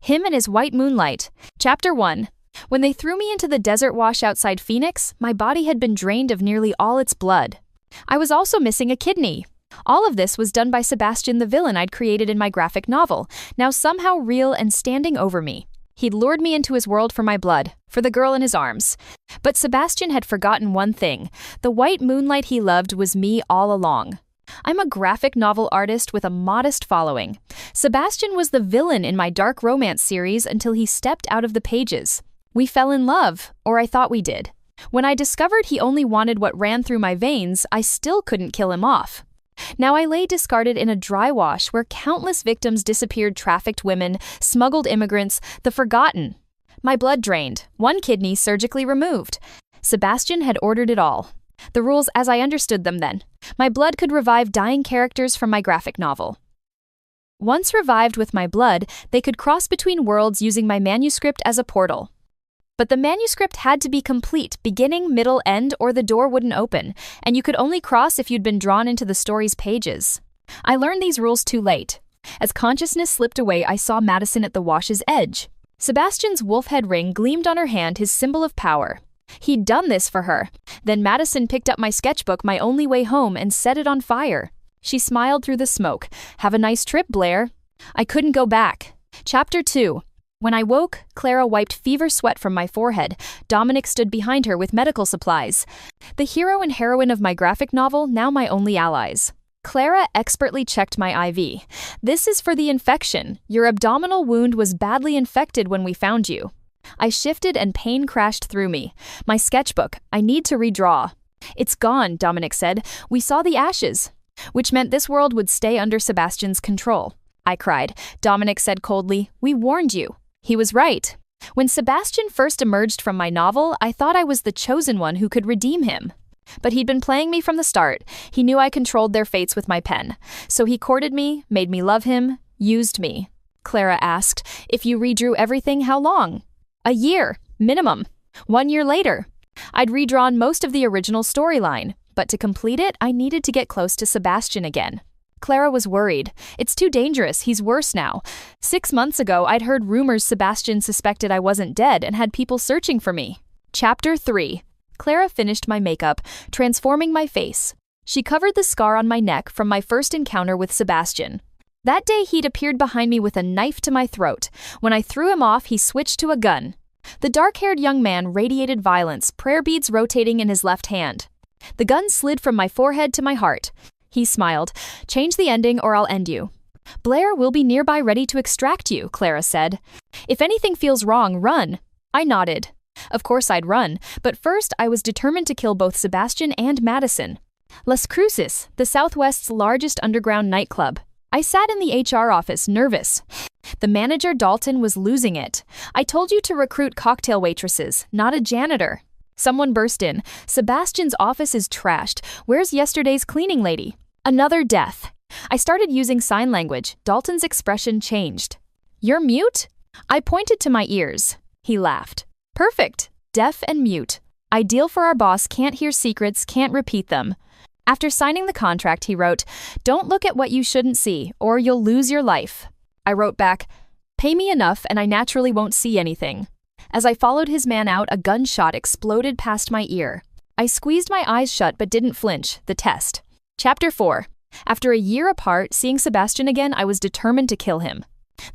Him and His White Moonlight. Chapter 1. When they threw me into the desert wash outside Phoenix, my body had been drained of nearly all its blood. I was also missing a kidney. All of this was done by Sebastian, the villain I'd created in my graphic novel, now somehow real and standing over me. He'd lured me into his world for my blood, for the girl in his arms. But Sebastian had forgotten one thing. The white moonlight he loved was me all along. I'm a graphic novel artist with a modest following. Sebastian was the villain in my dark romance series until he stepped out of the pages. We fell in love, or I thought we did. When I discovered he only wanted what ran through my veins, I still couldn't kill him off. Now I lay discarded in a dry wash where countless victims disappeared: trafficked women, smuggled immigrants, the forgotten. My blood drained, one kidney surgically removed. Sebastian had ordered it all. The rules as I understood them then. My blood could revive dying characters from my graphic novel. Once revived with my blood, they could cross between worlds using my manuscript as a portal. But the manuscript had to be complete, beginning, middle, end, or the door wouldn't open, and you could only cross if you'd been drawn into the story's pages. I learned these rules too late. As consciousness slipped away, I saw Madison at the wash's edge. Sebastian's wolf head ring gleamed on her hand, his symbol of power. He'd done this for her. Then Madison picked up my sketchbook, My Only Way Home, and set it on fire. She smiled through the smoke. Have a nice trip, Blair. I couldn't go back. Chapter 2. When I woke, Clara wiped fever sweat from my forehead. Dominic stood behind her with medical supplies. The hero and heroine of my graphic novel, now my only allies. Clara expertly checked my IV. This is for the infection. Your abdominal wound was badly infected when we found you. I shifted and pain crashed through me. My sketchbook. I need to redraw. It's gone, Dominic said. We saw the ashes. Which meant this world would stay under Sebastian's control. I cried. Dominic said coldly, we warned you. He was right. When Sebastian first emerged from my novel, I thought I was the chosen one who could redeem him. But he'd been playing me from the start. He knew I controlled their fates with my pen. So he courted me, made me love him, used me. Clara asked, if you redrew everything, how long? A year, minimum. 1 year later. I'd redrawn most of the original storyline, but to complete it, I needed to get close to Sebastian again. Clara was worried. It's too dangerous, he's worse now. 6 months ago, I'd heard rumors Sebastian suspected I wasn't dead and had people searching for me. Chapter 3. Clara finished my makeup, transforming my face. She covered the scar on my neck from my first encounter with Sebastian. That day, he'd appeared behind me with a knife to my throat. When I threw him off, he switched to a gun. The dark-haired young man radiated violence, prayer beads rotating in his left hand. The gun slid from my forehead to my heart. He smiled. Change the ending or I'll end you. Blair will be nearby ready to extract you, Clara said. If anything feels wrong, run. I nodded. Of course I'd run, but first I was determined to kill both Sebastian and Madison. Las Cruces, the Southwest's largest underground nightclub. I sat in the HR office, nervous. The manager, Dalton, was losing it. I told you to recruit cocktail waitresses, not a janitor. Someone burst in. Sebastian's office is trashed. Where's yesterday's cleaning lady? Another death. I started using sign language. Dalton's expression changed. You're mute? I pointed to my ears. He laughed. Perfect. Deaf and mute. Ideal for our boss, can't hear secrets, can't repeat them. After signing the contract, he wrote, don't look at what you shouldn't see, or you'll lose your life. I wrote back, pay me enough and I naturally won't see anything. As I followed his man out, a gunshot exploded past my ear. I squeezed my eyes shut but didn't flinch. The test. Chapter 4. After a year apart, seeing Sebastian again, I was determined to kill him.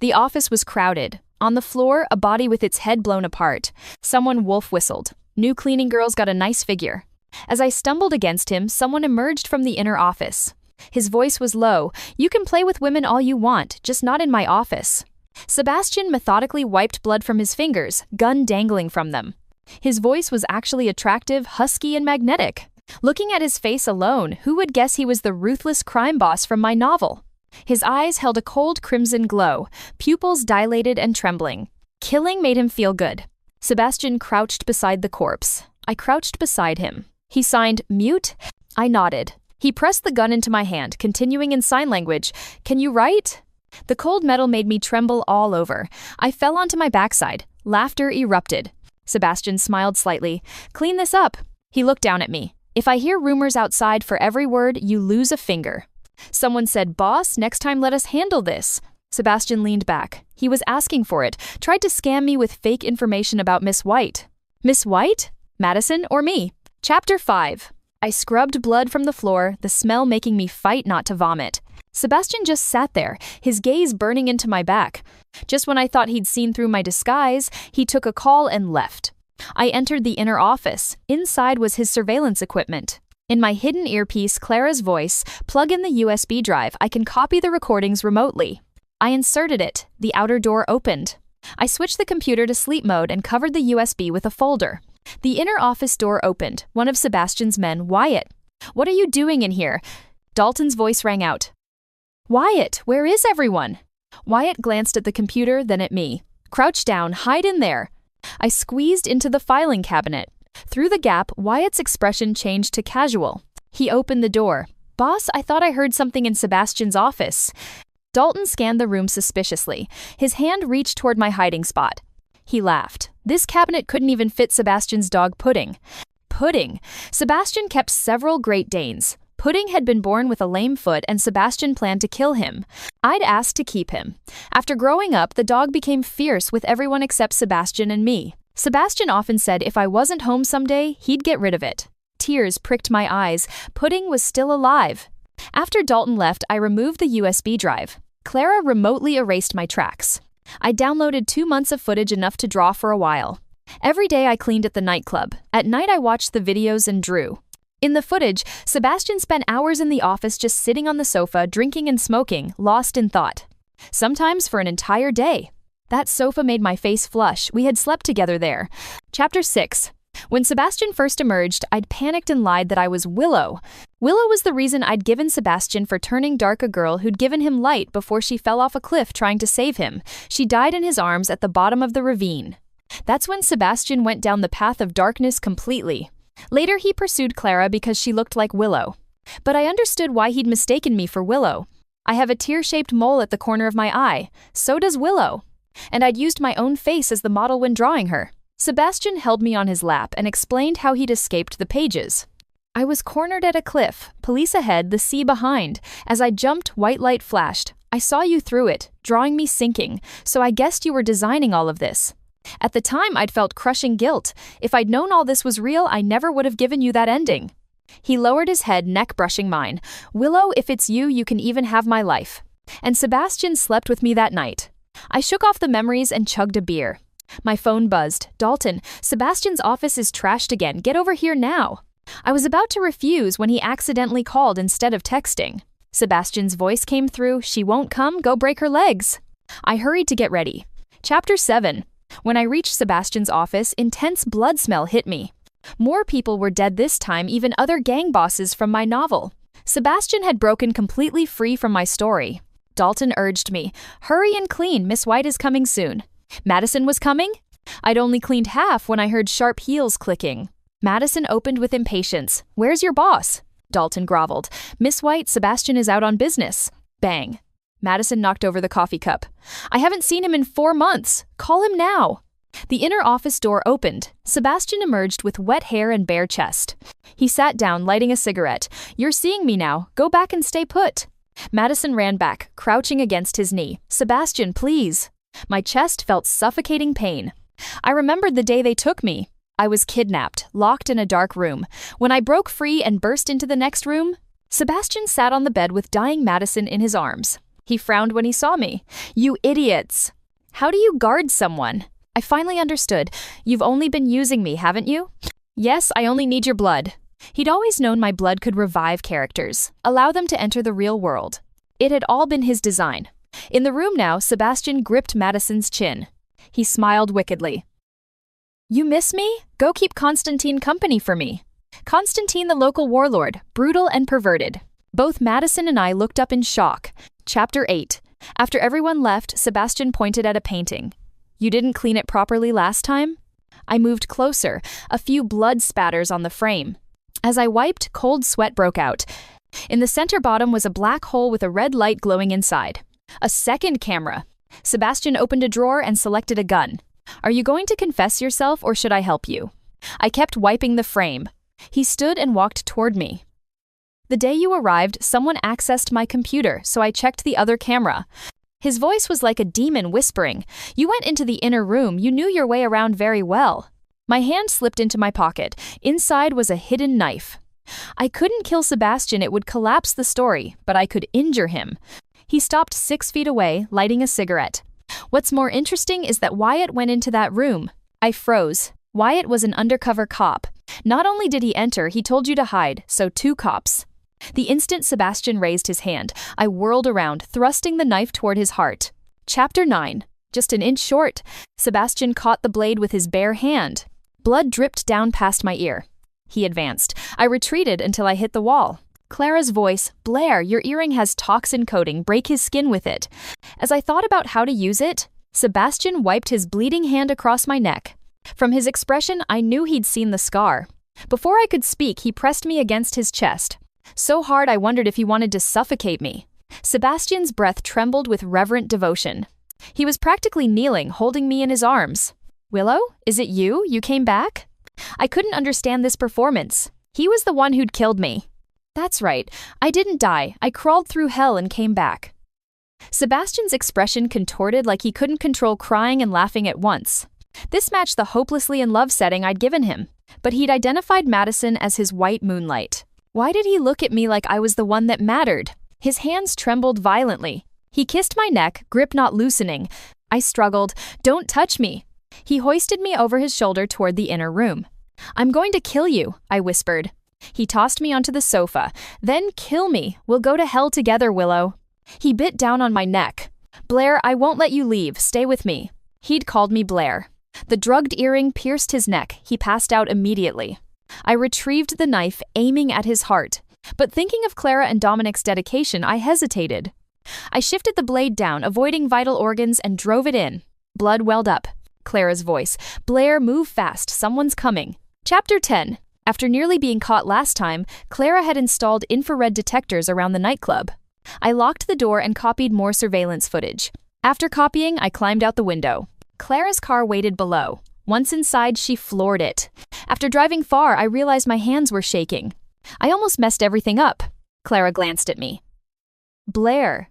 The office was crowded. On the floor, a body with its head blown apart. Someone wolf whistled. New cleaning girls got a nice figure. As I stumbled against him, someone emerged from the inner office. His voice was low. You can play with women all you want, just not in my office. Sebastian methodically wiped blood from his fingers, gun dangling from them. His voice was actually attractive, husky, and magnetic. Looking at his face alone, who would guess he was the ruthless crime boss from my novel? His eyes held a cold crimson glow, pupils dilated and trembling. Killing made him feel good. Sebastian crouched beside the corpse. I crouched beside him. He signed, mute? I nodded. He pressed the gun into my hand, continuing in sign language. Can you write? The cold metal made me tremble all over. I fell onto my backside. Laughter erupted. Sebastian smiled slightly. Clean this up. He looked down at me. If I hear rumors outside, for every word, you lose a finger. Someone said, boss, next time let us handle this. Sebastian leaned back. He was asking for it, tried to scam me with fake information about Miss White. Miss White? Madison or me? Chapter 5. I scrubbed blood from the floor, the smell making me fight not to vomit. Sebastian just sat there, his gaze burning into my back. Just when I thought he'd seen through my disguise, he took a call and left. I entered the inner office. Inside was his surveillance equipment. In my hidden earpiece, Clara's voice, plug in the USB drive. I can copy the recordings remotely. I inserted it. The outer door opened. I switched the computer to sleep mode and covered the USB with a folder. The inner office door opened. One of Sebastian's men, Wyatt. What are you doing in here? Dalton's voice rang out. Wyatt, where is everyone? Wyatt glanced at the computer, then at me. Crouch down, hide in there. I squeezed into the filing cabinet. Through the gap, Wyatt's expression changed to casual. He opened the door. Boss, I thought I heard something in Sebastian's office. Dalton scanned the room suspiciously. His hand reached toward my hiding spot. He laughed. This cabinet couldn't even fit Sebastian's dog Pudding. Pudding. Sebastian kept several Great Danes. Pudding had been born with a lame foot and Sebastian planned to kill him. I'd asked to keep him. After growing up, the dog became fierce with everyone except Sebastian and me. Sebastian often said if I wasn't home someday, he'd get rid of it. Tears pricked my eyes. Pudding was still alive. After Dalton left, I removed the USB drive. Clara remotely erased my tracks. I downloaded 2 months of footage enough to draw for a while. Every day I cleaned at the nightclub. At night I watched the videos and drew. In the footage, Sebastian spent hours in the office just sitting on the sofa, drinking and smoking, lost in thought. Sometimes for an entire day. That sofa made my face flush. We had slept together there. Chapter 6. When Sebastian first emerged, I'd panicked and lied that I was Willow. Willow was the reason I'd given Sebastian for turning dark a girl who'd given him light before she fell off a cliff trying to save him. She died in his arms at the bottom of the ravine. That's when Sebastian went down the path of darkness completely. Later, he pursued Clara because she looked like Willow. But I understood why he'd mistaken me for Willow. I have a tear-shaped mole at the corner of my eye. So does Willow. And I'd used my own face as the model when drawing her. Sebastian held me on his lap and explained how he'd escaped the pages. I was cornered at a cliff, police ahead, the sea behind. As I jumped, white light flashed. I saw you through it, drawing me sinking, so I guessed you were designing all of this. At the time, I'd felt crushing guilt. If I'd known all this was real, I never would have given you that ending. He lowered his head, neck brushing mine. Willow, if it's you, you can even have my life. And Sebastian slept with me that night. I shook off the memories and chugged a beer. My phone buzzed. Dalton, Sebastian's office is trashed again. Get over here now. I was about to refuse when he accidentally called instead of texting. Sebastian's voice came through. She won't come. Go break her legs. I hurried to get ready. Chapter 7. When I reached Sebastian's office, intense blood smell hit me. More people were dead this time, even other gang bosses from my novel. Sebastian had broken completely free from my story. Dalton urged me, hurry and clean, Miss White is coming soon. Madison was coming? I'd only cleaned half when I heard sharp heels clicking. Madison opened with impatience. Where's your boss? Dalton groveled. Miss White, Sebastian is out on business. Bang. Madison knocked over the coffee cup. I haven't seen him in 4 months. Call him now. The inner office door opened. Sebastian emerged with wet hair and bare chest. He sat down, lighting a cigarette. You're seeing me now. Go back and stay put. Madison ran back, crouching against his knee. Sebastian, please. My chest felt suffocating pain. I remembered the day they took me. I was kidnapped, locked in a dark room. When I broke free and burst into the next room, Sebastian sat on the bed with dying Madison in his arms. He frowned when he saw me. You idiots! How do you guard someone? I finally understood. You've only been using me, haven't you? Yes, I only need your blood. He'd always known my blood could revive characters, allow them to enter the real world. It had all been his design. In the room now, Sebastian gripped Madison's chin. He smiled wickedly. You miss me? Go keep Constantine company for me. Constantine the local warlord, brutal and perverted. Both Madison and I looked up in shock. Chapter 8. After everyone left, Sebastian pointed at a painting. You didn't clean it properly last time? I moved closer, a few blood spatters on the frame. As I wiped, cold sweat broke out. In the center bottom was a black hole with a red light glowing inside. A second camera. Sebastian opened a drawer and selected a gun. Are you going to confess yourself or should I help you? I kept wiping the frame. He stood and walked toward me. The day you arrived, someone accessed my computer, so I checked the other camera. His voice was like a demon whispering. "You went into the inner room. You knew your way around very well." My hand slipped into my pocket. Inside was a hidden knife. I couldn't kill Sebastian, it would collapse the story, but I could injure him. He stopped 6 feet away, lighting a cigarette. What's more interesting is that Wyatt went into that room. I froze. Wyatt was an undercover cop. Not only did he enter, he told you to hide, so 2 cops. The instant Sebastian raised his hand, I whirled around, thrusting the knife toward his heart. Chapter 9. Just an inch short. Sebastian caught the blade with his bare hand. Blood dripped down past my ear. He advanced. I retreated until I hit the wall. Clara's voice, "Blair, your earring has toxin coating, break his skin with it." As I thought about how to use it, Sebastian wiped his bleeding hand across my neck. From his expression, I knew he'd seen the scar. Before I could speak, he pressed me against his chest. So hard I wondered if he wanted to suffocate me. Sebastian's breath trembled with reverent devotion. He was practically kneeling, holding me in his arms. "Willow, is it you? You came back?" I couldn't understand this performance. He was the one who'd killed me. That's right, I didn't die. I crawled through hell and came back. Sebastian's expression contorted like he couldn't control crying and laughing at once. This matched the hopelessly in love setting I'd given him, but he'd identified Madison as his white moonlight. Why did he look at me like I was the one that mattered? His hands trembled violently. He kissed my neck, grip not loosening. I struggled. "Don't touch me." He hoisted me over his shoulder toward the inner room. "I'm going to kill you," I whispered. He tossed me onto the sofa. "Then kill me. We'll go to hell together, Willow." He bit down on my neck. "Blair, I won't let you leave. Stay with me." He'd called me Blair. The drugged earring pierced his neck. He passed out immediately. I retrieved the knife, aiming at his heart. But thinking of Clara and Dominic's dedication, I hesitated. I shifted the blade down, avoiding vital organs, and drove it in. Blood welled up. Clara's voice. "Blair, move fast. Someone's coming." Chapter 10. After nearly being caught last time, Clara had installed infrared detectors around the nightclub. I locked the door and copied more surveillance footage. After copying, I climbed out the window. Clara's car waited below. Once inside, she floored it. After driving far, I realized my hands were shaking. I almost messed everything up. Clara glanced at me. "Blair,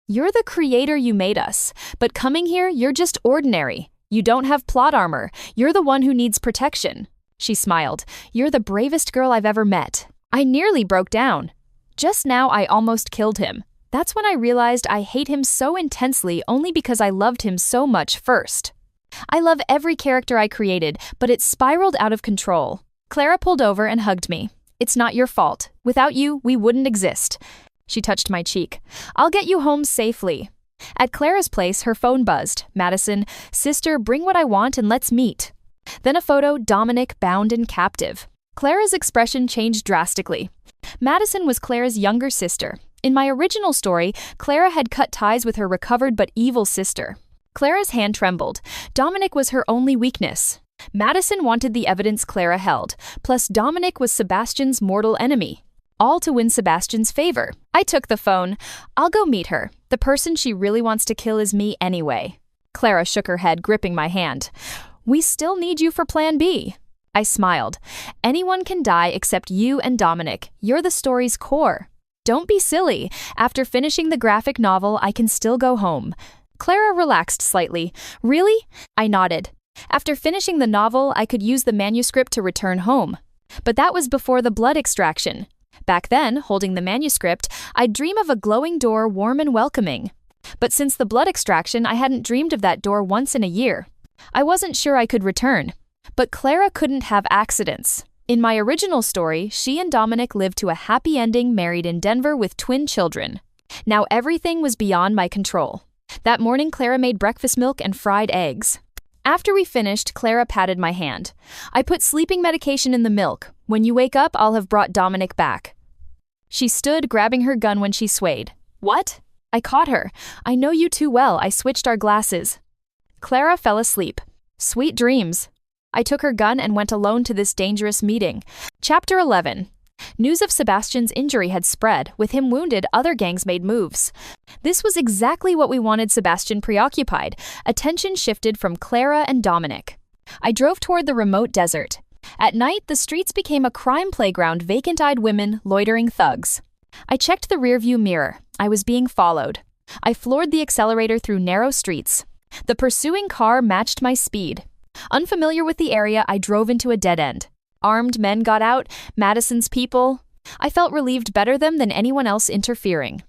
you're the creator, you made us. But coming here, you're just ordinary. You don't have plot armor. You're the one who needs protection." She smiled. "You're the bravest girl I've ever met." I nearly broke down. Just now, I almost killed him. That's when I realized I hate him so intensely only because I loved him so much first. I love every character I created, but it spiraled out of control. Clara pulled over and hugged me. "It's not your fault. Without you, we wouldn't exist." She touched my cheek. "I'll get you home safely." At Clara's place, her phone buzzed. "Madison, sister, bring what I want and let's meet." Then a photo, Dominic bound and captive. Clara's expression changed drastically. Madison was Clara's younger sister. In my original story, Clara had cut ties with her recovered but evil sister. Clara's hand trembled. Dominic was her only weakness. Madison wanted the evidence Clara held, plus Dominic was Sebastian's mortal enemy. All to win Sebastian's favor. I took the phone. "I'll go meet her. The person she really wants to kill is me anyway." Clara shook her head, gripping my hand. "We still need you for Plan B." I smiled. "Anyone can die except you and Dominic. You're the story's core." "Don't be silly. After finishing the graphic novel, I can still go home." Clara relaxed slightly. "Really?" I nodded. After finishing the novel, I could use the manuscript to return home. But that was before the blood extraction. Back then, holding the manuscript, I'd dream of a glowing door warm and welcoming. But since the blood extraction, I hadn't dreamed of that door once in a year. I wasn't sure I could return. But Clara couldn't have accidents. In my original story, she and Dominic lived to a happy ending, married in Denver with twin children. Now everything was beyond my control. That morning, Clara made breakfast milk and fried eggs. After we finished, Clara patted my hand. "I put sleeping medication in the milk. When you wake up, I'll have brought Dominic back." She stood, grabbing her gun when she swayed. "What?" I caught her. "I know you too well. I switched our glasses." Clara fell asleep. Sweet dreams. I took her gun and went alone to this dangerous meeting. Chapter 11. News of Sebastian's injury had spread. With him wounded, other gangs made moves. This was exactly what we wanted Sebastian preoccupied. Attention shifted from Clara and Dominic. I drove toward the remote desert. At night, the streets became a crime playground, vacant-eyed women, loitering thugs. I checked the rearview mirror. I was being followed. I floored the accelerator through narrow streets. The pursuing car matched my speed. Unfamiliar with the area, I drove into a dead end. Armed men got out, Madison's people. I felt relieved better than anyone else interfering.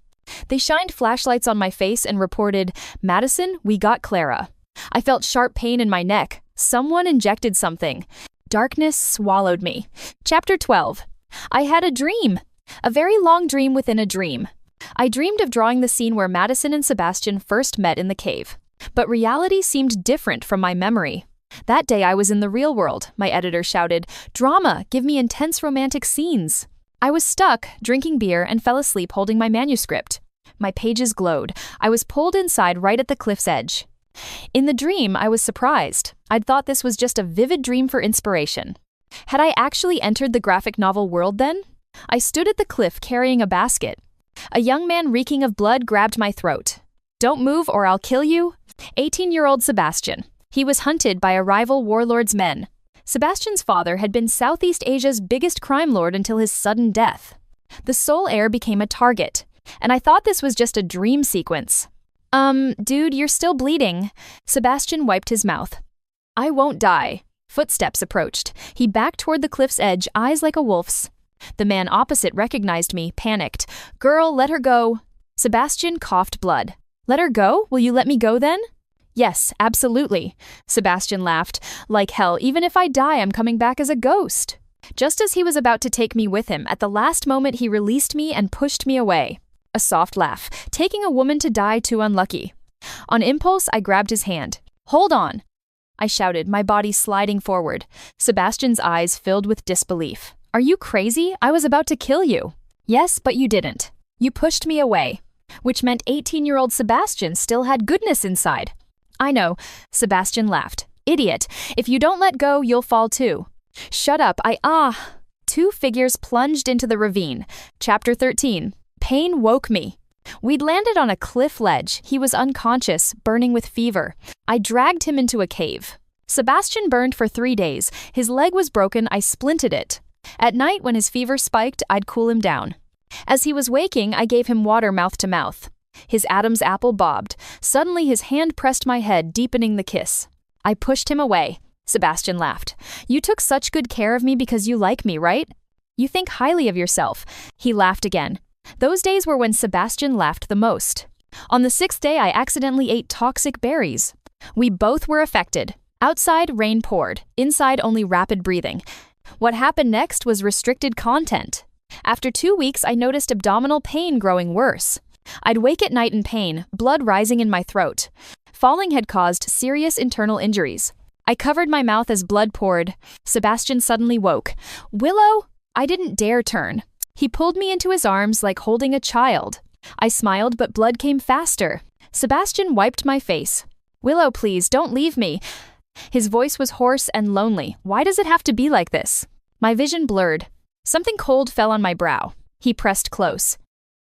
They shined flashlights on my face and reported, "Madison, we got Clara." I felt sharp pain in my neck. Someone injected something. Darkness swallowed me. Chapter 12. I had a dream. A very long dream within a dream. I dreamed of drawing the scene where Madison and Sebastian first met in the cave. But reality seemed different from my memory. That day I was in the real world. My editor shouted, "Drama! Give me intense romantic scenes!" I was stuck, drinking beer, and fell asleep holding my manuscript. My pages glowed. I was pulled inside right at the cliff's edge. In the dream, I was surprised. I'd thought this was just a vivid dream for inspiration. Had I actually entered the graphic novel world then? I stood at the cliff carrying a basket. A young man reeking of blood grabbed my throat. "Don't move or I'll kill you." 18-year-old Sebastian. He was hunted by a rival warlord's men. Sebastian's father had been Southeast Asia's biggest crime lord until his sudden death. The sole heir became a target, and I thought this was just a dream sequence. Dude, you're still bleeding." Sebastian wiped his mouth. "I won't die." Footsteps approached. He backed toward the cliff's edge, eyes like a wolf's. The man opposite recognized me, panicked. "Girl, let her go." Sebastian coughed blood. "Let her go? Will you let me go then?" "Yes, absolutely." Sebastian laughed. "Like hell, even if I die, I'm coming back as a ghost." Just as he was about to take me with him, at the last moment he released me and pushed me away. A soft laugh. Taking a woman to die, too unlucky. On impulse, I grabbed his hand. "Hold on," I shouted, my body sliding forward. Sebastian's eyes filled with disbelief. "Are you crazy? I was about to kill you." "Yes, but you didn't. You pushed me away." Which meant 18-year-old Sebastian still had goodness inside. "I know," Sebastian laughed. "Idiot. If you don't let go, you'll fall too." "Shut up, Two figures plunged into the ravine. Chapter 13. Pain woke me. We'd landed on a cliff ledge. He was unconscious, burning with fever. I dragged him into a cave. Sebastian burned for 3 days. His leg was broken, I splinted it. At night, when his fever spiked, I'd cool him down. As he was waking, I gave him water mouth to mouth. His Adam's apple bobbed. Suddenly, his hand pressed my head, deepening the kiss. I pushed him away. Sebastian laughed. "You took such good care of me because you like me, right? You think highly of yourself." He laughed again. Those days were when Sebastian laughed the most. On the 6th day, I accidentally ate toxic berries. We both were affected. Outside, rain poured. Inside, only rapid breathing. What happened next was restricted content. After 2 weeks, I noticed abdominal pain growing worse. I'd wake at night in pain, blood rising in my throat. Falling had caused serious internal injuries. I covered my mouth as blood poured. Sebastian suddenly woke. "Willow?" I didn't dare turn. He pulled me into his arms like holding a child. I smiled, but blood came faster. Sebastian wiped my face. "Willow, please, don't leave me." His voice was hoarse and lonely. "Why does it have to be like this?" My vision blurred. Something cold fell on my brow. He pressed close.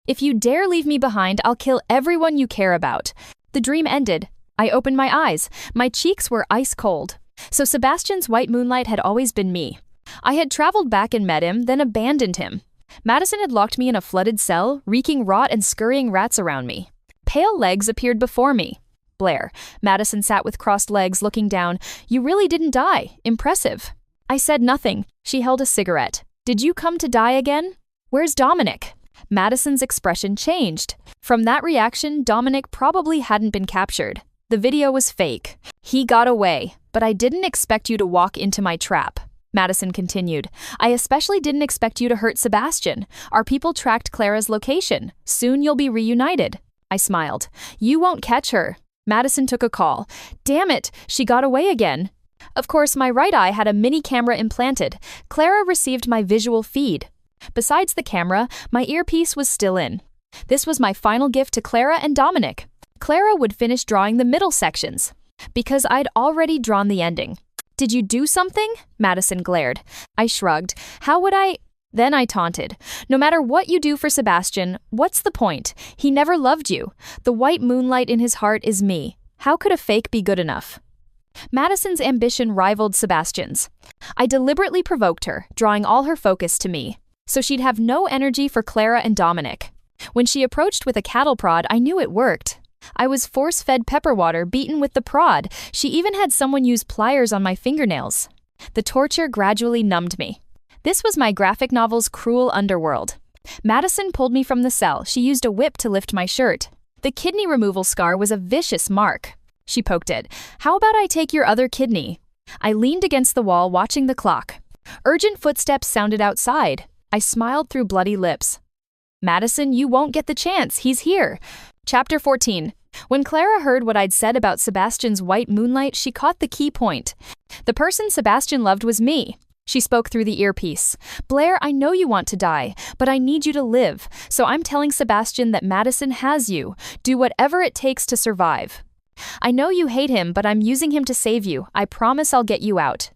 "If you dare leave me behind, I'll kill everyone you care about." The dream ended. I opened my eyes. My cheeks were ice cold. So Sebastian's white moonlight had always been me. I had traveled back and met him, then abandoned him. Madison had locked me in a flooded cell, reeking rot and scurrying rats around me. Pale legs appeared before me. "Blair." Madison sat with crossed legs, looking down. "You really didn't die. Impressive." I said nothing. She held a cigarette. "Did you come to die again?" "Where's Dominic?" Madison's expression changed. From that reaction, Dominic probably hadn't been captured. The video was fake. "He got away, but I didn't expect you to walk into my trap." Madison continued. "I especially didn't expect you to hurt Sebastian. Our people tracked Clara's location. Soon you'll be reunited." I smiled. "You won't catch her." Madison took a call. "Damn it, she got away again." Of course, my right eye had a mini camera implanted. Clara received my visual feed. Besides the camera, my earpiece was still in. This was my final gift to Clara and Dominic. Clara would finish drawing the middle sections, because I'd already drawn the ending. "Did you do something?" Madison glared. I shrugged. "How would I?" Then I taunted. "No matter what you do for Sebastian, what's the point? He never loved you. The white moonlight in his heart is me. How could a fake be good enough?" Madison's ambition rivaled Sebastian's. I deliberately provoked her, drawing all her focus to me, so she'd have no energy for Clara and Dominic. When she approached with a cattle prod, I knew it worked. I was force-fed pepper water beaten with the prod. She even had someone use pliers on my fingernails. The torture gradually numbed me. This was my graphic novel's cruel underworld. Madison pulled me from the cell. She used a whip to lift my shirt. The kidney removal scar was a vicious mark. She poked it. "How about I take your other kidney?" I leaned against the wall, watching the clock. Urgent footsteps sounded outside. I smiled through bloody lips. "Madison, you won't get the chance. He's here." Chapter 14. When Clara heard what I'd said about Sebastian's white moonlight, she caught the key point. The person Sebastian loved was me. She spoke through the earpiece. "Blair, I know you want to die, but I need you to live. So I'm telling Sebastian that Madison has you. Do whatever it takes to survive. I know you hate him, but I'm using him to save you. I promise I'll get you out."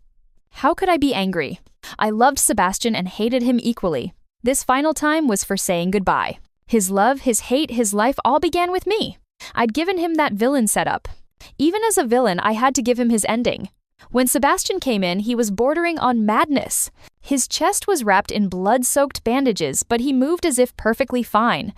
How could I be angry? I loved Sebastian and hated him equally. This final time was for saying goodbye. His love, his hate, his life all began with me. I'd given him that villain setup. Even as a villain, I had to give him his ending. When Sebastian came in, he was bordering on madness. His chest was wrapped in blood-soaked bandages, but he moved as if perfectly fine.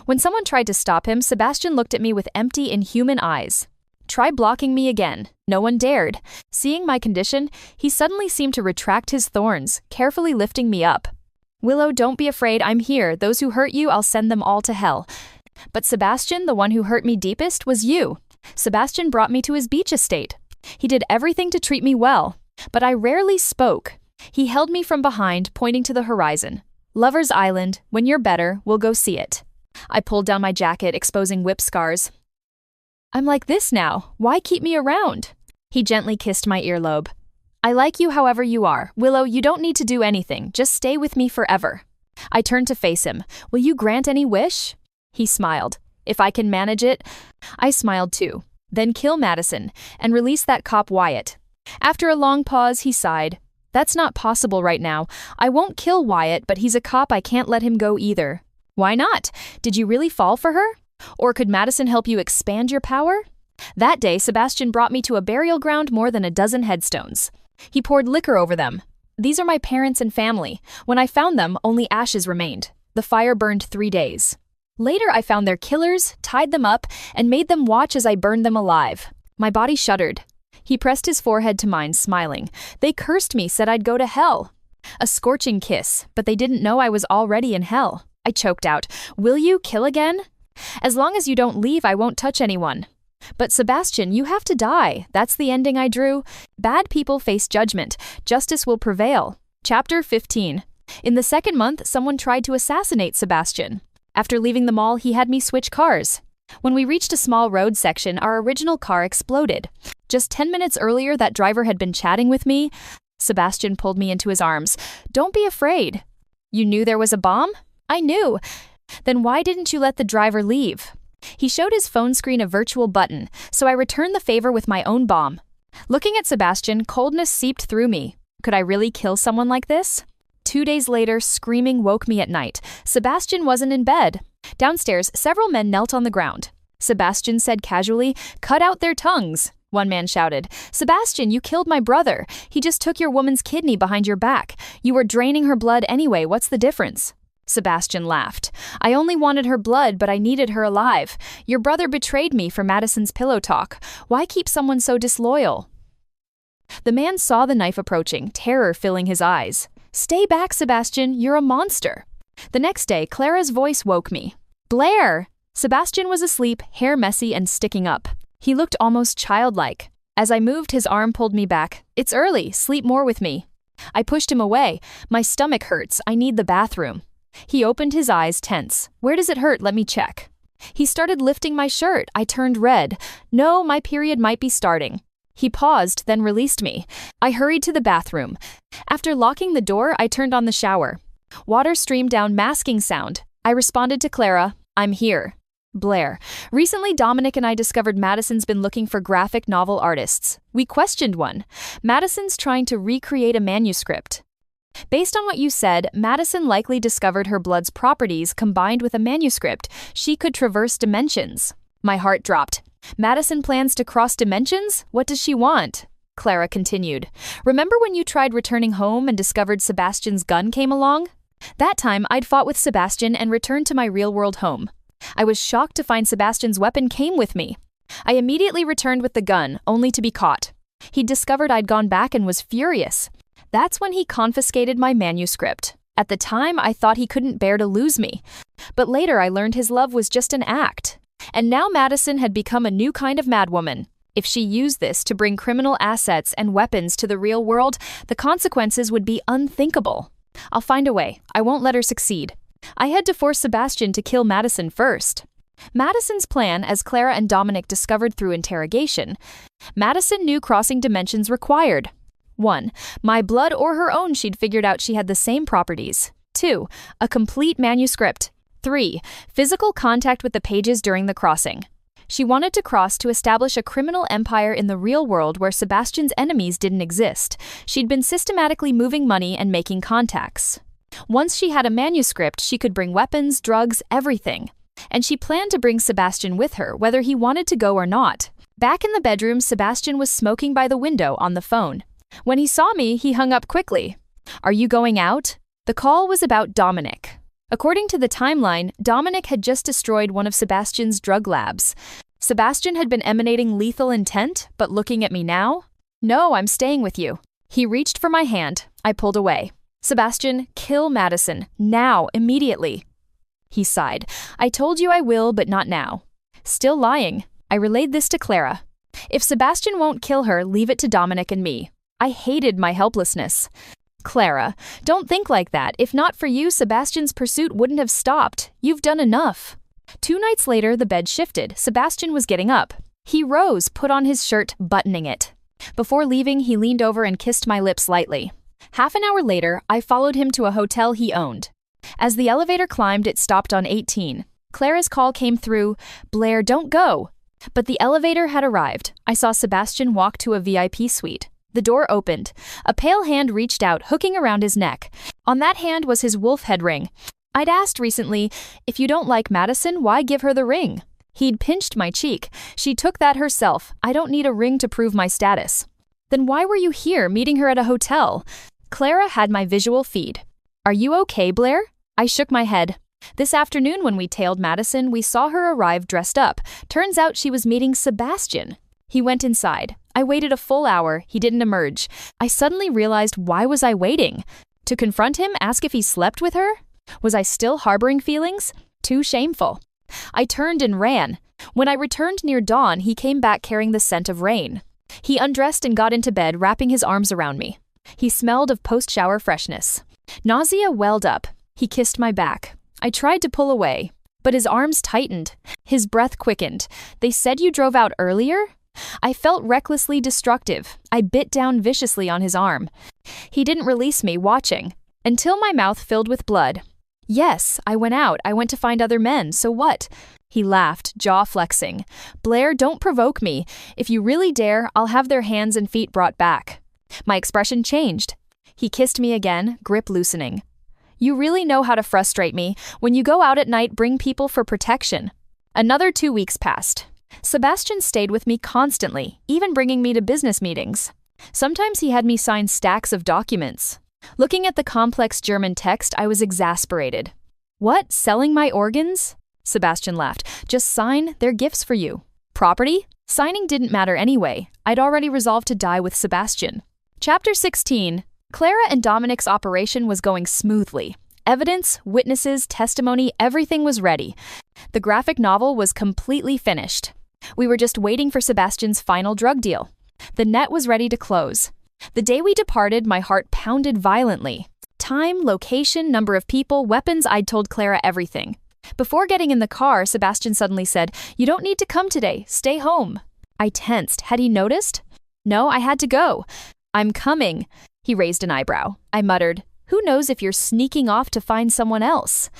When someone tried to stop him, Sebastian looked at me with empty, inhuman eyes. Try blocking me again. No one dared. Seeing my condition, he suddenly seemed to retract his thorns, carefully lifting me up. "Willow, don't be afraid, I'm here. Those who hurt you, I'll send them all to hell." But Sebastian, the one who hurt me deepest, was you. Sebastian brought me to his beach estate. He did everything to treat me well, but I rarely spoke. He held me from behind, pointing to the horizon. "Lover's Island, when you're better, we'll go see it." I pulled down my jacket, exposing whip scars. "I'm like this now. Why keep me around?" He gently kissed my earlobe. "I like you however you are. Willow, you don't need to do anything. Just stay with me forever." I turned to face him. "Will you grant any wish?" He smiled. "If I can manage it." I smiled too. "Then kill Madison, and release that cop Wyatt." After a long pause, he sighed. "That's not possible right now. I won't kill Wyatt, but he's a cop. I can't let him go either." "Why not? Did you really fall for her? Or could Madison help you expand your power?" That day, Sebastian brought me to a burial ground more than a dozen headstones. He poured liquor over them. "These are my parents and family. When I found them, only ashes remained. The fire burned 3 days. Later, I found their killers, tied them up, and made them watch as I burned them alive." My body shuddered. He pressed his forehead to mine, smiling. "They cursed me, said I'd go to hell." A scorching kiss, but they didn't know I was already in hell. I choked out. "Will you kill again?" "As long as you don't leave, I won't touch anyone." "But Sebastian, you have to die." That's the ending I drew. Bad people face judgment. Justice will prevail. Chapter 15. In the second month, someone tried to assassinate Sebastian. After leaving the mall, he had me switch cars. When we reached a small road section, our original car exploded. Just 10 minutes earlier, that driver had been chatting with me. Sebastian pulled me into his arms. "Don't be afraid." "You knew there was a bomb?" "I knew." "Then why didn't you let the driver leave?" He showed his phone screen a virtual button, so I returned the favor with my own bomb. Looking at Sebastian, coldness seeped through me. Could I really kill someone like this? 2 days later, screaming woke me at night. Sebastian wasn't in bed. Downstairs, several men knelt on the ground. Sebastian said casually, "Cut out their tongues." One man shouted, "Sebastian, you killed my brother. He just took your woman's kidney behind your back. You were draining her blood anyway. What's the difference?" Sebastian laughed. "I only wanted her blood, but I needed her alive. Your brother betrayed me for Madison's pillow talk. Why keep someone so disloyal?" The man saw the knife approaching, terror filling his eyes. "Stay back, Sebastian. You're a monster." The next day, Clara's voice woke me. "Blair!" Sebastian was asleep, hair messy and sticking up. He looked almost childlike. As I moved, his arm pulled me back. "It's early. Sleep more with me." I pushed him away. "My stomach hurts. I need the bathroom." He opened his eyes, tense. "Where does it hurt? Let me check." He started lifting my shirt. I turned red. "No, my period might be starting." He paused, then released me. I hurried to the bathroom. After locking the door, I turned on the shower. Water streamed down, masking sound. I responded to Clara, "I'm here." Blair. Recently, Dominic and I discovered Madison's been looking for graphic novel artists. We questioned one. Madison's trying to recreate a manuscript. Based on what you said, Madison likely discovered her blood's properties combined with a manuscript. She could traverse dimensions. My heart dropped. Madison plans to cross dimensions? What does she want? Clara continued. Remember when you tried returning home and discovered Sebastian's gun came along? That time, I'd fought with Sebastian and returned to my real-world home. I was shocked to find Sebastian's weapon came with me. I immediately returned with the gun, only to be caught. He'd discovered I'd gone back and was furious. That's when he confiscated my manuscript. At the time, I thought he couldn't bear to lose me. But later I learned his love was just an act. And now Madison had become a new kind of madwoman. If she used this to bring criminal assets and weapons to the real world, the consequences would be unthinkable. I'll find a way. I won't let her succeed. I had to force Sebastian to kill Madison first. Madison's plan, as Clara and Dominic discovered through interrogation, Madison knew crossing dimensions required. 1. My blood or her own she'd figured out she had the same properties. 2. A complete manuscript. 3. Physical contact with the pages during the crossing. She wanted to cross to establish a criminal empire in the real world where Sebastian's enemies didn't exist. She'd been systematically moving money and making contacts. Once she had a manuscript, she could bring weapons, drugs, everything. And she planned to bring Sebastian with her, whether he wanted to go or not. Back in the bedroom, Sebastian was smoking by the window on the phone. When he saw me, he hung up quickly. "Are you going out?" The call was about Dominic. According to the timeline, Dominic had just destroyed one of Sebastian's drug labs. Sebastian had been emanating lethal intent, but looking at me now? "No, I'm staying with you." He reached for my hand. I pulled away. "Sebastian, kill Madison. Now, immediately." He sighed. "I told you I will, but not now." Still lying. I relayed this to Clara. "If Sebastian won't kill her, leave it to Dominic and me." I hated my helplessness. "Clara, don't think like that. If not for you, Sebastian's pursuit wouldn't have stopped. You've done enough." 2 nights later, the bed shifted. Sebastian was getting up. He rose, put on his shirt, buttoning it. Before leaving, he leaned over and kissed my lips lightly. Half an hour later, I followed him to a hotel he owned. As the elevator climbed, it stopped on 18. Clara's call came through, "Blair, don't go." But the elevator had arrived. I saw Sebastian walk to a VIP suite. The door opened. A pale hand reached out, hooking around his neck. On that hand was his wolf head ring. I'd asked recently, "If you don't like Madison, why give her the ring?" He'd pinched my cheek. "She took that herself. I don't need a ring to prove my status." "Then why were you here, meeting her at a hotel?" Clara had my visual feed. "Are you okay, Blair?" I shook my head. "This afternoon when we tailed Madison, we saw her arrive dressed up. Turns out she was meeting Sebastian." He went inside. I waited a full hour. He didn't emerge. I suddenly realized, why was I waiting? To confront him, ask if he slept with her? Was I still harboring feelings? Too shameful. I turned and ran. When I returned near dawn, he came back carrying the scent of rain. He undressed and got into bed, wrapping his arms around me. He smelled of post-shower freshness. Nausea welled up. He kissed my back. I tried to pull away, but his arms tightened. His breath quickened. "They said you drove out earlier?" I felt recklessly destructive. I bit down viciously on his arm. He didn't release me, watching, until my mouth filled with blood. "Yes, I went out. I went to find other men, so what?" He laughed, jaw flexing. "Blair, don't provoke me. If you really dare, I'll have their hands and feet brought back." My expression changed. He kissed me again, grip loosening. "You really know how to frustrate me. When you go out at night, bring people for protection." Another 2 weeks passed. Sebastian stayed with me constantly, even bringing me to business meetings. Sometimes he had me sign stacks of documents. Looking at the complex German text, I was exasperated. "What, selling my organs?" Sebastian laughed. "Just sign, they're gifts for you." Property? Signing didn't matter anyway. I'd already resolved to die with Sebastian. Chapter 16. Clara and Dominic's operation was going smoothly. Evidence, witnesses, testimony, everything was ready. The graphic novel was completely finished. We were just waiting for Sebastian's final drug deal. The net was ready to close. The day we departed, my heart pounded violently. Time, location, number of people, weapons, I'd told Clara everything. Before getting in the car, Sebastian suddenly said, "You don't need to come today. Stay home." I tensed. Had he noticed? "No, I had to go." "I'm coming." He raised an eyebrow. I muttered, "Who knows if you're sneaking off to find someone else?"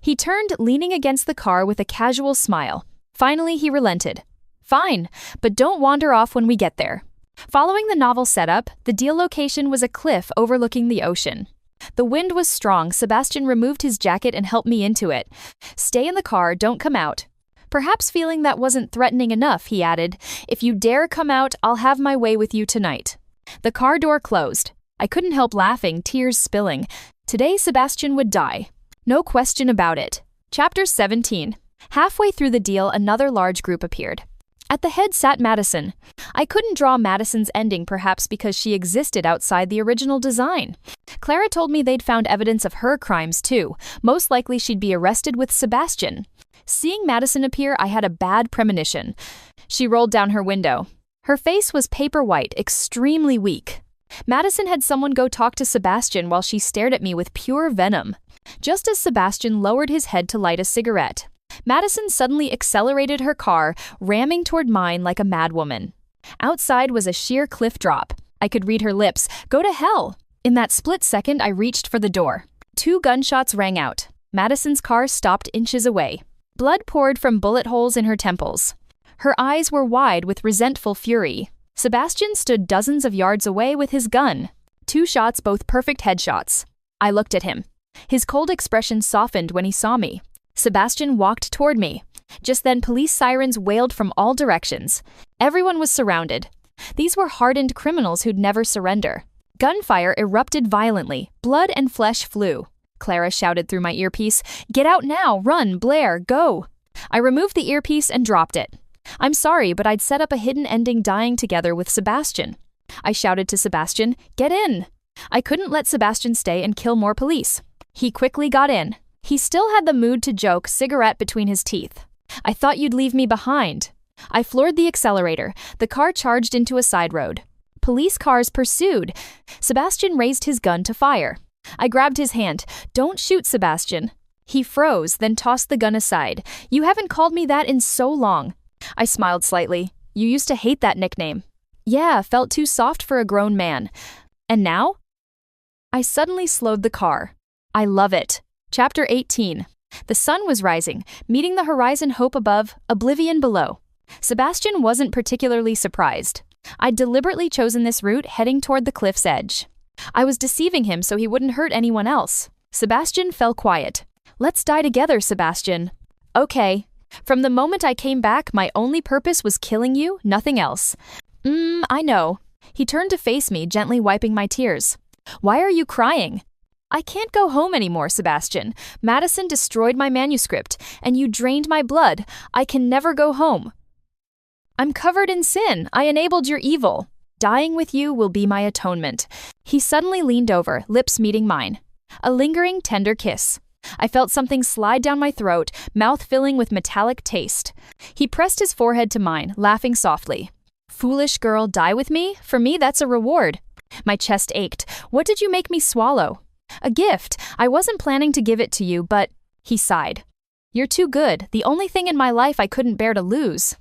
He turned, leaning against the car with a casual smile. Finally, he relented. "Fine, but don't wander off when we get there." Following the novel setup, the deal location was a cliff overlooking the ocean. The wind was strong. Sebastian removed his jacket and helped me into it. "Stay in the car, don't come out." Perhaps feeling that wasn't threatening enough, he added, "If you dare come out, I'll have my way with you tonight." The car door closed. I couldn't help laughing, tears spilling. Today Sebastian would die. No question about it. Chapter 17. Halfway through the deal, another large group appeared. At the head sat Madison. I couldn't draw Madison's ending, perhaps because she existed outside the original design. Clara told me they'd found evidence of her crimes too. Most likely she'd be arrested with Sebastian. Seeing Madison appear, I had a bad premonition. She rolled down her window. Her face was paper white, extremely weak. Madison had someone go talk to Sebastian while she stared at me with pure venom. Just as Sebastian lowered his head to light a cigarette, Madison suddenly accelerated her car, ramming toward mine like a madwoman. Outside was a sheer cliff drop. I could read her lips. Go to hell! In that split second, I reached for the door. 2 gunshots rang out. Madison's car stopped inches away. Blood poured from bullet holes in her temples. Her eyes were wide with resentful fury. Sebastian stood dozens of yards away with his gun. 2 shots, both perfect headshots. I looked at him. His cold expression softened when he saw me. Sebastian walked toward me. Just then, police sirens wailed from all directions. Everyone was surrounded. These were hardened criminals who'd never surrender. Gunfire erupted violently. Blood and flesh flew. Clara shouted through my earpiece, "Get out now! Run, Blair, go!" I removed the earpiece and dropped it. I'm sorry, but I'd set up a hidden ending dying together with Sebastian. I shouted to Sebastian, "Get in!" I couldn't let Sebastian stay and kill more police. He quickly got in. He still had the mood to joke, cigarette between his teeth. "I thought you'd leave me behind." I floored the accelerator. The car charged into a side road. Police cars pursued. Sebastian raised his gun to fire. I grabbed his hand. "Don't shoot, Sebastian." He froze, then tossed the gun aside. "You haven't called me that in so long." I smiled slightly. "You used to hate that nickname." "Yeah, felt too soft for a grown man." "And now?" I suddenly slowed the car. I love it. Chapter 18. The sun was rising, meeting the horizon, hope above, oblivion below. Sebastian wasn't particularly surprised. I'd deliberately chosen this route, heading toward the cliff's edge. I was deceiving him so he wouldn't hurt anyone else. Sebastian fell quiet. "Let's die together, Sebastian." "Okay. From the moment I came back, my only purpose was killing you, nothing else." I know." He turned to face me, gently wiping my tears. "Why are you crying?" "I can't go home anymore, Sebastian. Madison destroyed my manuscript, and you drained my blood. I can never go home." "I'm covered in sin. I enabled your evil. Dying with you will be my atonement." He suddenly leaned over, lips meeting mine. A lingering, tender kiss. I felt something slide down my throat, mouth filling with metallic taste. He pressed his forehead to mine, laughing softly. "Foolish girl, die with me? For me, that's a reward." My chest ached. "What did you make me swallow?" "A gift. I wasn't planning to give it to you, but..." He sighed. "You're too good. The only thing in my life I couldn't bear to lose."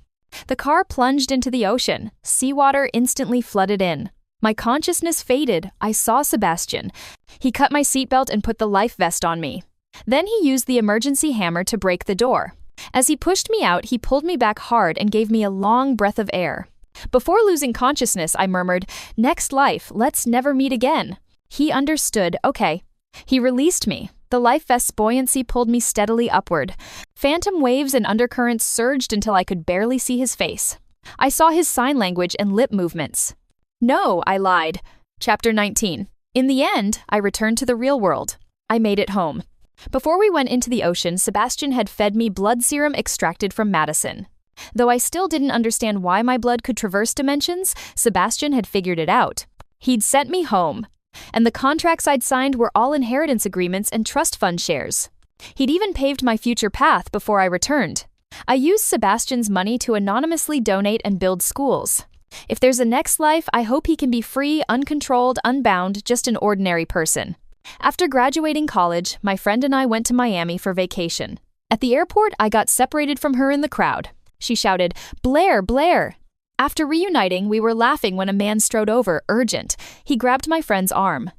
The car plunged into the ocean. Seawater instantly flooded in. My consciousness faded. I saw Sebastian. He cut my seatbelt and put the life vest on me. Then he used the emergency hammer to break the door. As he pushed me out, he pulled me back hard and gave me a long breath of air. Before losing consciousness, I murmured, "Next life, let's never meet again." He understood. Okay. He released me. The life vest's buoyancy pulled me steadily upward. Phantom waves and undercurrents surged until I could barely see his face. I saw his sign language and lip movements. "No," I lied. Chapter 19. In the end, I returned to the real world. I made it home. Before we went into the ocean, Sebastian had fed me blood serum extracted from Madison. Though I still didn't understand why my blood could traverse dimensions, Sebastian had figured it out. He'd sent me home. And the contracts I'd signed were all inheritance agreements and trust fund shares. He'd even paved my future path before I returned. I used Sebastian's money to anonymously donate and build schools. If there's a next life, I hope he can be free, uncontrolled, unbound, just an ordinary person. After graduating college, my friend and I went to Miami for vacation. At the airport, I got separated from her in the crowd. She shouted, "Blair, Blair!" After reuniting, we were laughing when a man strode over, urgent. He grabbed my friend's arm.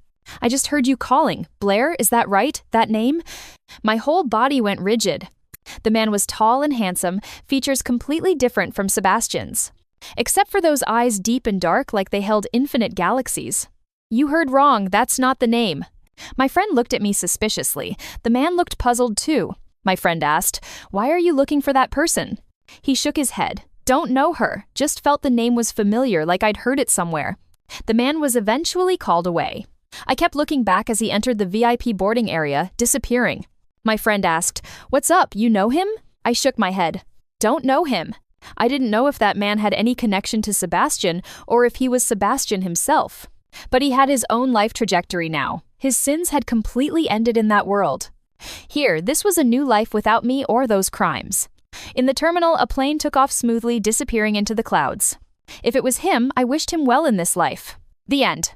"I just heard you calling. Blair, is that right? That name?" My whole body went rigid. The man was tall and handsome, features completely different from Sebastian's. Except for those eyes deep and dark like they held infinite galaxies. "You heard wrong, that's not the name." My friend looked at me suspiciously. The man looked puzzled too. My friend asked, "Why are you looking for that person?" He shook his head. "Don't know her, just felt the name was familiar, like I'd heard it somewhere." The man was eventually called away. I kept looking back as he entered the VIP boarding area, disappearing. My friend asked, "What's up, you know him?" I shook my head. Don't know him. I didn't know if that man had any connection to Sebastian or if he was Sebastian himself. But he had his own life trajectory now. His sins had completely ended in that world. Here, this was a new life without me or those crimes. In the terminal, a plane took off smoothly, disappearing into the clouds. If it was him, I wished him well in this life. The end.